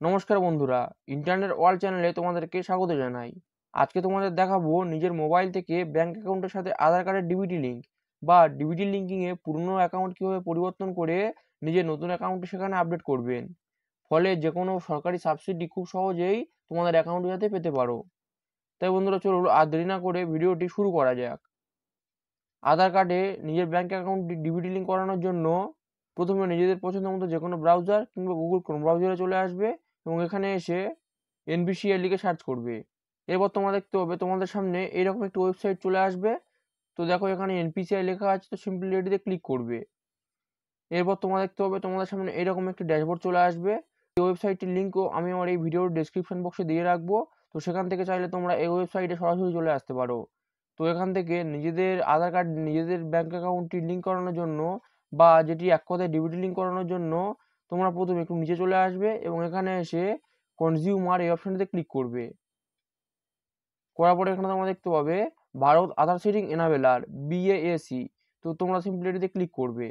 নমস্কার বন্ধুরা, internet world চ্যানেলে তোমাদেরকে স্বাগত জানাই। আজকে তোমাদের দেখাবো নিজের মোবাইল থেকে ব্যাংক অ্যাকাউন্টের সাথে আধার কার্ডের ডিবিটি লিঙ্ক বা ডিবিটি লিঙ্কিংয়ে পুরনো অ্যাকাউন্ট কীভাবে পরিবর্তন করে নিজের নতুন অ্যাকাউন্টে সেখানে আপডেট করবেন। ফলে যে কোনো সরকারি সাবসিডি খুব সহজেই তোমাদের অ্যাকাউন্টে যাতে পেতে পারো। তাই বন্ধুরা, চলুন আর দেরি না করে ভিডিওটি শুরু করা যাক। আধার কার্ডে নিজের ব্যাংক অ্যাকাউন্টটি ডিবিটি লিঙ্ক করানোর জন্য প্রথমে নিজেদের পছন্দ মতো যে কোনো ব্রাউজার কিংবা গুগল ক্রোম ব্রাউজারে চলে আসবে এবং এখানে এসে এনবিসিআই লিখে সার্চ করবে। এরপর তোমরা দেখতে হবে তোমাদের সামনে এইরকম একটি ওয়েবসাইট চলে আসবে। তো দেখো এখানে এনপিসিআই লেখা আছে, তো সিম্পলি এটিতে ক্লিক করবে। এরপর তোমরা দেখতে হবে তোমাদের সামনে এইরকম একটি ড্যাশবোর্ড চলে আসবে। এই ওয়েবসাইটটির লিঙ্কও আমি আমার এই ভিডিওর ডেসক্রিপশন বক্সে দিয়ে রাখবো। তো সেখান থেকে চাইলে তোমরা এই ওয়েবসাইটে সরাসরি চলে আসতে পারো। তো এখান থেকে নিজেদের আধার কার্ড নিজেদের ব্যাংক অ্যাকাউন্টটি লিঙ্ক করানোর জন্য বা যেটি এক কথায় ডিবিটি লিঙ্ক করানোর জন্য তোমরা প্রথমে একটু নিচে চলে আসবে এবং এখানে এসে কনজিউমার এই অপশনটিতে ক্লিক করবে। করার পরে এখানে তোমরা দেখতে পাবে ভারত আধার সিডিং এনাবেলার BAAC। তো তোমরা সিম্পলি এটিতে ক্লিক করবে।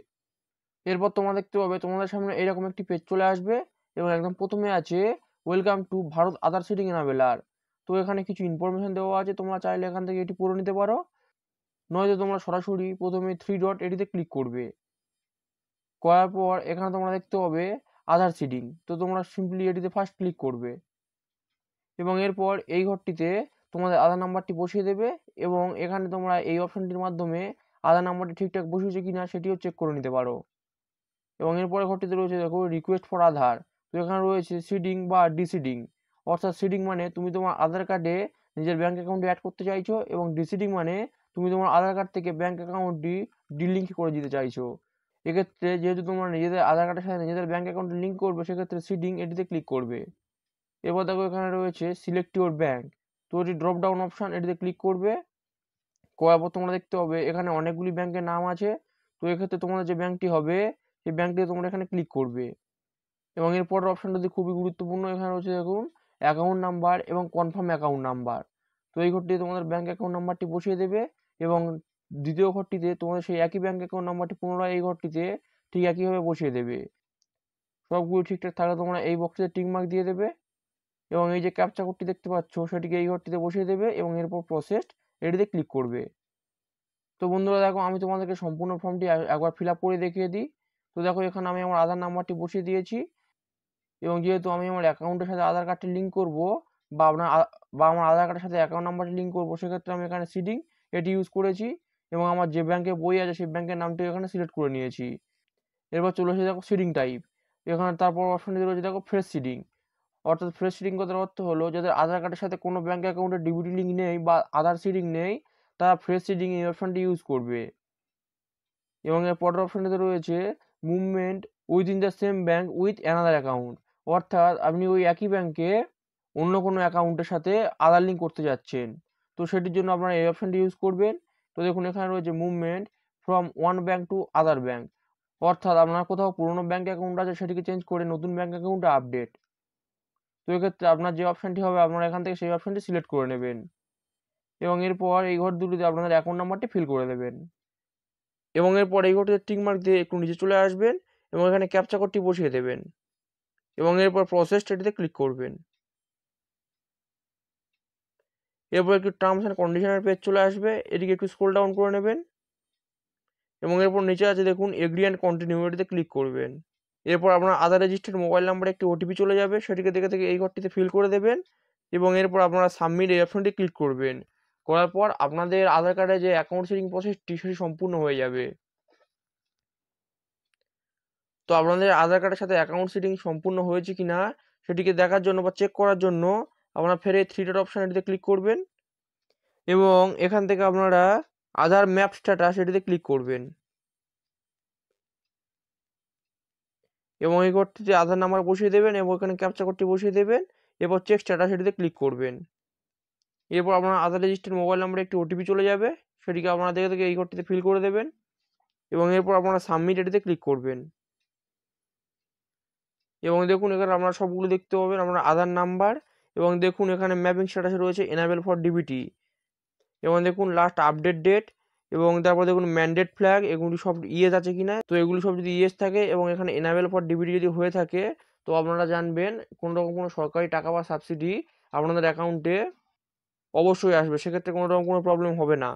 এরপর তোমরা দেখতে পাবে তোমাদের সামনে এরকম একটি পেজ চলে আসবে এবং একদম প্রথমে আছে welcome to Bharat Aadhaar seeding enabler. তো এখানে কিছু ইনফরমেশন দেওয়া আছে, তোমরা চাইলে এখান থেকে এটি পড়ে নিতে পারো, নয়তো তোমরা সরাসরি প্রথমে 3 ডট এটিতে ক্লিক করবে। করার পর এখানে তোমরা দেখতে পাবে আধার সিডিং। তো তোমরা সিম্পলি এটিতে ফার্স্ট ক্লিক করবে এবং এরপর এই ঘরটিতে তোমাদের আধার নাম্বারটি বসিয়ে দেবে এবং এখানে তোমরা এই অপশনটির মাধ্যমে আধার নাম্বারটি ঠিকঠাক বসিয়েছে কিনা সেটিও চেক করে নিতে পারো। এবং এরপরে ঘরটিতে রয়েছে দেখো রিকোয়েস্ট ফর আধার। তো এখানে রয়েছে সিডিং বা ডিসিডিং। অর্থাৎ সিডিং মানে তুমি তোমার আধার কার্ডে নিজের ব্যাংক অ্যাকাউন্টে অ্যাড করতে চাইছো এবং ডিসিডিং মানে তুমি তোমার আধার কার্ড থেকে ব্যাংক অ্যাকাউন্টটি ডিলিঙ্ক করে দিতে চাইছো। এক্ষেত্রে যেহেতু তোমরা নিজেদের আধার কার্ডের সাথে নিজেদের ব্যাংক অ্যাকাউন্টে লিঙ্ক করবে, সেক্ষেত্রে সিডিং এটিতে ক্লিক করবে। এরপর দেখো এখানে রয়েছে সিলেক্ট ইউর ব্যাংক। তো এটি ড্রপ ডাউন অপশন, এটিতে ক্লিক করবে। করার পর তোমরা দেখতে হবে এখানে অনেকগুলি ব্যাংকের নাম আছে। তো এক্ষেত্রে তোমাদের যে ব্যাংকটি হবে সেই ব্যাংকটি তোমরা এখানে ক্লিক করবে এবং এর পরের অপশনটি খুবই গুরুত্বপূর্ণ। এখানে রয়েছে দেখুন অ্যাকাউন্ট নাম্বার এবং কনফার্ম অ্যাকাউন্ট নাম্বার। তো এই ঘরটিতে তোমাদের ব্যাংক অ্যাকাউন্ট নাম্বারটি বসিয়ে দেবে এবং দ্বিতীয় ঘরটিতে তোমাদের সেই একই ব্যাংক অ্যাকাউন্ট নাম্বারটি পুনরায় এই ঘরটিতে ঠিক একইভাবে বসিয়ে দেবে। সবগুলো ঠিকঠাক থাকলে তোমরা এই বক্সে টিক মার্ক দিয়ে দেবে এবং এই যে ক্যাপচা কোডটি দেখতে পাচ্ছ সেটিকে এই ঘরটিতে বসিয়ে দেবে এবং এরপর প্রসেসড এটিতে ক্লিক করবে। তো বন্ধুরা দেখো, আমি তোমাদেরকে সম্পূর্ণ ফর্মটি একবার ফিল আপ করে দেখিয়ে দিই। তো দেখো এখানে আমি আমার আধার নাম্বারটি বসিয়ে দিয়েছি এবং যেহেতু আমি আমার অ্যাকাউন্টের সাথে আধার কার্ডটি লিঙ্ক করব বা আমার আধার কার্ডের সাথে অ্যাকাউন্ট নাম্বারটি লিঙ্ক করব, সেক্ষেত্রে আমি এখানে সিডিং এটি ইউজ করেছি এবং আমার যে ব্যাংকে বই আছে সেই ব্যাংকের নামটি এখানে সিলেক্ট করে নিয়েছি। এরপর চলে এসে দেখো সিডিং টাইপ। এখানে তারপর অপশনটি রয়েছে দেখো ফ্রেশ সিডিং। অর্থাৎ ফ্রেশ সিডিং কথার অর্থ হলো যাদের আধার কার্ডের সাথে কোনো ব্যাংক অ্যাকাউন্টের ডিবিটি লিঙ্ক নেই বা আধার সিডিং নেই, তারা ফ্রেশ সিডিং এই অপশনটি ইউজ করবে। এবং এর পরের অপশনটিতে রয়েছে movement within the same bank with another account. অর্থাৎ আপনি ওই একই ব্যাংকে অন্য কোনো অ্যাকাউন্টের সাথে আধার লিঙ্ক করতে যাচ্ছেন, তো সেটির জন্য আপনারা এই অপশনটি ইউজ করবেন। তো দেখুন এখানে রয়েছে movement from one bank to other bank. অর্থাৎ আপনার কোথাও পুরনো ব্যাংক অ্যাকাউন্ট আছে সেটিকে চেঞ্জ করে নতুন ব্যাংক অ্যাকাউন্টে আপডেট। তো এক্ষেত্রে আপনার যে অপশনটি হবে আপনারা এখান থেকে সেই অপশনটি সিলেক্ট করে নেবেন এবং এরপর এই ঘর দুটিতে আপনাদের অ্যাকাউন্ট নাম্বারটি ফিল করে দেবেন এবং এরপর এই ঘরটিতে টিক মার্ক দিয়ে একটু নিচে চলে আসবেন এবং এখানে ক্যাপচা কোডটি বসিয়ে দেবেন এবং এরপর প্রসেস এটিতে ক্লিক করবেন। এরপর একটু টার্মস অ্যান্ড কন্ডিশনের পেজ চলে আসবে, এটিকে একটু স্ক্রল ডাউন করে নেবেন এবং এরপর নিচে আছে দেখুন এগ্রি অ্যান্ড কন্টিনিউ, এটিতে ক্লিক করবেন। এরপর আপনার আধার রেজিস্টার্ড মোবাইল নাম্বারে একটি ওটিপি চলে যাবে, সেটিকে দেখে থেকে এই ঘরটিতে ফিল করে দেবেন এবং এরপর আপনারা সাবমিট এই অপশনটি ক্লিক করবেন। করার পর আপনাদের আধার কার্ডে যে অ্যাকাউন্ট সেটিং প্রসেসটি সেটি সম্পূর্ণ হয়ে যাবে। তো আপনাদের আধার কার্ডের সাথে অ্যাকাউন্ট সেটিং সম্পূর্ণ হয়েছে কিনা সেটিকে দেখার জন্য বা চেক করার জন্য আপনারা ফের এই 3 ডট অপশন এটিতে ক্লিক করবেন এবং এখান থেকে আপনারা আধার ম্যাপ স্ট্যাটাস এটিতে ক্লিক করবেন এবং এই ঘরটিতে আধার নাম্বার বসিয়ে দেবেন এবং এখানে ক্যাপচা কোডটি বসিয়ে দেবেন। এরপর চেক স্ট্যাটাস এটিতে ক্লিক করবেন। এরপর আপনার আধার রেজিস্টার্ড মোবাইল নাম্বারে একটি ওটিপি চলে যাবে, সেটিকে আপনারা দেখে থেকে এই ঘরটিতে ফিল করে দেবেন এবং এরপর আপনারা সাবমিট এটিতে ক্লিক করবেন এবং দেখুন এখানে আপনারা সবগুলো দেখতে পাবেন আপনার আধার নাম্বার এবং দেখুন এখানে ম্যাপিং স্ট্যাটাসে রয়েছে এনাবেল ফর ডিবিটি এবং দেখুন লাস্ট আপডেট ডেট এবং তারপর দেখুন ম্যান্ডেট ফ্ল্যাগ, এগুলি সব ইয়েস আছে কিনা। তো এগুলি সব যদি ইয়েস থাকে এবং এখানে এনাবেল ফর ডিবিটি যদি হয়ে থাকে তো আপনারা জানবেন কোনো রকম কোনো সরকারি টাকা বা সাবসিডি আপনাদের অ্যাকাউন্টে অবশ্যই আসবে, সেক্ষেত্রে কোনো রকম কোনো প্রবলেম হবে না।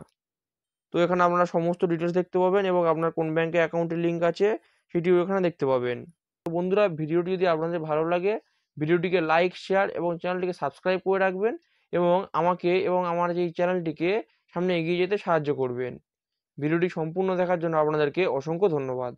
তো এখানে আপনারা সমস্ত ডিটেলস দেখতে পাবেন এবং আপনার কোন ব্যাংকে অ্যাকাউন্টের লিঙ্ক আছে সেটিও এখানে দেখতে পাবেন। তো বন্ধুরা, ভিডিওটি যদি আপনাদের ভালো লাগে ভিডিওটিকে লাইক, শেয়ার এবং চ্যানেলটিকে সাবস্ক্রাইব করে রাখবেন এবং আমাকে এবং আমার এই চ্যানেলটিকে সামনে এগিয়ে যেতে সাহায্য করবেন। ভিডিওটি সম্পূর্ণ দেখার জন্য আপনাদেরকে অসংখ্য ধন্যবাদ।